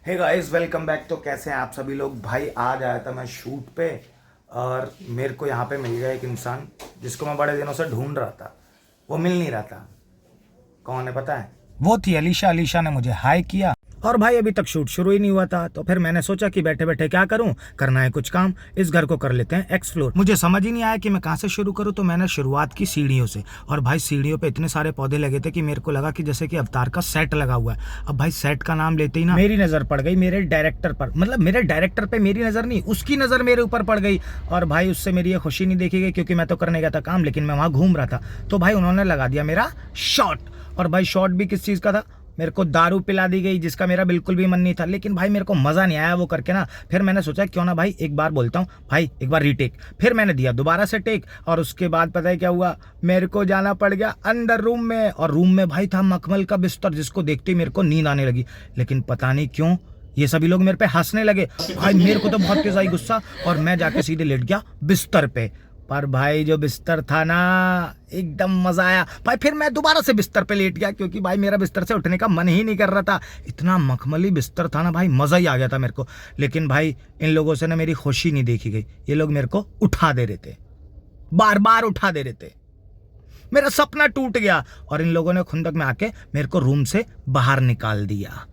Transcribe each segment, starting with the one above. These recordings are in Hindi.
Hey guys, welcome back. तो कैसे हैं आप सभी लोग। भाई आज आया था मैं शूट पे और मेरे को यहाँ पे मिल गया एक इंसान जिसको मैं बड़े दिनों से ढूंढ रहा था। वो मिल नहीं रहा था। कौन है पता है? वो थी अलीशा। अलीशा ने मुझे हाय किया और भाई अभी तक शूट शुरू ही नहीं हुआ था। तो फिर मैंने सोचा कि बैठे बैठे क्या करूं, करना है कुछ काम, इस घर को कर लेते हैं एक्सप्लोर। मुझे समझ ही नहीं आया कि मैं कहाँ से शुरू करूं, तो मैंने शुरुआत की सीढ़ियों से। और भाई सीढ़ियों पे इतने सारे पौधे लगे थे कि मेरे को लगा कि जैसे कि अवतार का सेट लगा हुआ है। अब भाई सेट का नाम लेते ही ना मेरी नजर पड़ गई मेरे डायरेक्टर पर। मतलब मेरे डायरेक्टर पे मेरी नजर नहीं, उसकी नजर मेरे ऊपर पड़ गई। और भाई उससे मेरी ये खुशी नहीं देखी गई क्योंकि मैं तो करने गया था काम, लेकिन मैं वहां घूम रहा था। तो भाई उन्होंने लगा दिया मेरा शॉट। और भाई शॉट भी किस चीज का था? मेरे को दारू पिला दी गई जिसका मेरा बिल्कुल भी मन नहीं था, लेकिन भाई मेरे को मजा नहीं आया वो करके ना। फिर मैंने सोचा क्यों ना भाई एक बार बोलता हूँ, भाई एक बार रीटेक। फिर मैंने दिया दोबारा से टेक। और उसके बाद पता है क्या हुआ? मेरे को जाना पड़ गया अंदर रूम में। और रूम में भाई था मखमल का बिस्तर, जिसको देखते ही मेरे को नींद आने लगी। लेकिन पता नहीं क्यों ये सभी लोग मेरे पे हंसने लगे। भाई मेरे को तो बहुत तेज आई गुस्सा और मैं जाके सीधे लेट गया बिस्तर पे। पर भाई जो बिस्तर था ना, एकदम मजा आया भाई। फिर मैं दोबारा से बिस्तर पे लेट गया क्योंकि भाई मेरा बिस्तर से उठने का मन ही नहीं कर रहा था। इतना मखमली बिस्तर था ना भाई, मजा ही आ गया था मेरे को। लेकिन भाई इन लोगों से ना मेरी खुशी नहीं देखी गई। ये लोग मेरे को उठा दे रहे थे, बार बार उठा दे रहे थे। मेरा सपना टूट गया और इन लोगों ने खुंदक में आके मेरे को रूम से बाहर निकाल दिया।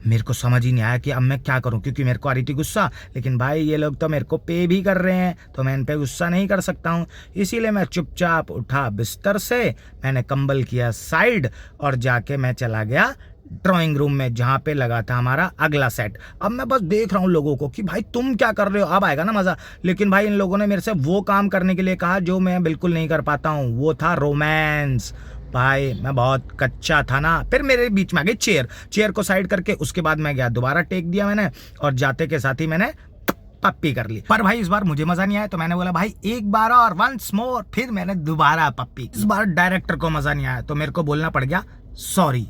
मेरे को समझ ही नहीं आया कि अब मैं क्या करूं, क्योंकि मेरे को आ रही थी गुस्सा। लेकिन भाई ये लोग तो मेरे को पे भी कर रहे हैं, तो मैं इन पे गुस्सा नहीं कर सकता हूं। इसीलिए मैं चुपचाप उठा बिस्तर से, मैंने कंबल किया साइड और जाके मैं चला गया ड्राइंग रूम में, जहां पे लगा था हमारा अगला सेट। अब मैं बस देख रहा हूं लोगों को कि भाई तुम क्या कर रहे हो, अब आएगा ना मजा। लेकिन भाई इन लोगों ने मेरे से वो काम करने के लिए कहा जो मैं बिल्कुल नहीं कर पाता हूं, वो था रोमांस। भाई मैं बहुत कच्चा था ना। फिर मेरे बीच में आ गई चेयर को साइड करके। उसके बाद मैं गया, दोबारा टेक दिया मैंने और जाते के साथ ही मैंने पप्पी कर ली। पर भाई इस बार मुझे मजा नहीं आया, तो मैंने बोला भाई एक बार और, वंस मोर। फिर मैंने दोबारा पप्पी। इस बार डायरेक्टर को मजा नहीं आया तो मेरे को बोलना पड़ गया सॉरी।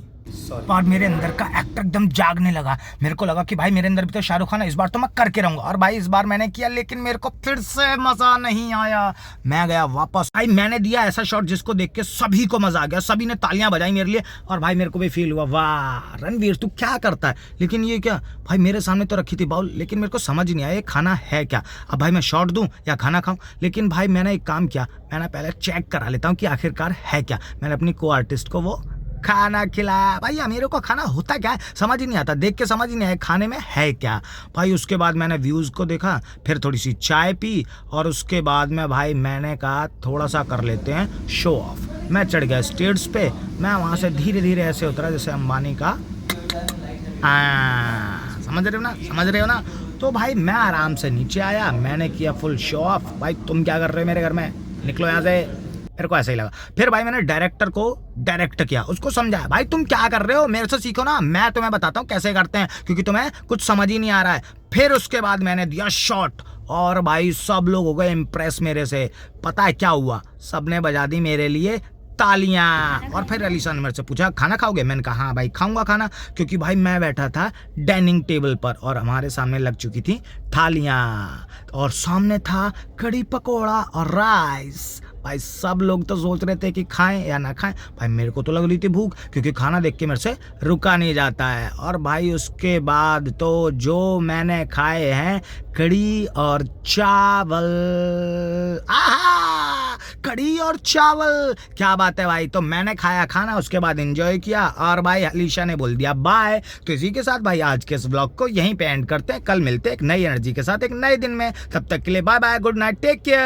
और मेरे अंदर का एक्टर एकदम जागने लगा। मेरे को लगा कि भाई मेरे अंदर भी तो शाहरुख खान है, इस बार तो मैं करके रहूंगा। और भाई इस बार मैंने किया, लेकिन मेरे को फिर से मजा नहीं आया। मैं गया वापस। भाई मैंने दिया ऐसा शॉट जिसको देख के सभी को मजा आ गया, सभी ने तालियां बजाई मेरे लिए। और भाई मेरे को भी फील हुआ, वाह रणवीर तू क्या करता है। लेकिन ये क्या भाई, मेरे सामने तो रखी थी बाउल, लेकिन मेरे को समझ नहीं आया ये खाना है क्या। अब भाई मैं शॉट दूं या खाना खाऊं। लेकिन भाई मैंने एक काम किया, मैंने पहले चेक करा लेता हूँ कि आखिरकार है क्या। मैंने अपनी को आर्टिस्ट को वो खाना खिलाया। भाई अमीरों को खाना होता क्या है समझ ही नहीं आता, देख के समझ ही नहीं आया खाने में है क्या। भाई उसके बाद मैंने व्यूज़ को देखा, फिर थोड़ी सी चाय पी और उसके बाद में भाई मैंने कहा थोड़ा सा कर लेते हैं शो ऑफ। मैं चढ़ गया स्टेज पे। मैं वहाँ से धीरे धीरे ऐसे उतरा जैसे अंबानी का समझ रहे हो ना, समझ रहे हो ना। तो भाई मैं आराम से नीचे आया, मैंने किया फुल शो ऑफ। भाई तुम क्या कर रहे हो मेरे घर में, निकलो यहाँ से। मेरे को ऐसा ही लगा। फिर भाई मैंने डायरेक्टर को डायरेक्ट किया, उसको समझाया भाई तुम क्या कर रहे हो, मेरे से सीखो ना, मैं तुम्हें बताता हूँ कैसे करते हैं, क्योंकि तुम्हें कुछ समझ ही नहीं आ रहा है। फिर उसके बाद मैंने दिया शॉट और भाई सब लोग हो गए इम्प्रेस मेरे से। पता है क्या हुआ? सबने बजा दी मेरे लिए तालियां। और फिर अलीशा ने मेरे से पूछा खाना खाओगे? मैंने कहा हाँ भाई खाऊंगा खाना, क्योंकि भाई मैं बैठा था डाइनिंग टेबल पर और हमारे सामने लग चुकी थी थालियां और सामने था कड़ी पकोड़ा और राइस। भाई सब लोग तो सोच रहे थे कि खाएं या ना खाएं। भाई मेरे को तो लग रही थी भूख, क्योंकि खाना देख के मेरे से रुका नहीं जाता है। और भाई उसके बाद तो जो मैंने खाए हैं कड़ी और चावल, आहा कड़ी और चावल, क्या बात है भाई। तो मैंने खाया खाना, उसके बाद एंजॉय किया और भाई अलीशा ने बोल दिया बाय। तो इसी के साथ भाई आज के इस व्लॉग को यहीं पे एंड करते हैं। कल मिलते हैं एक नई एनर्जी के साथ एक नए दिन में। तब तक के लिए bye bye, good night, take care.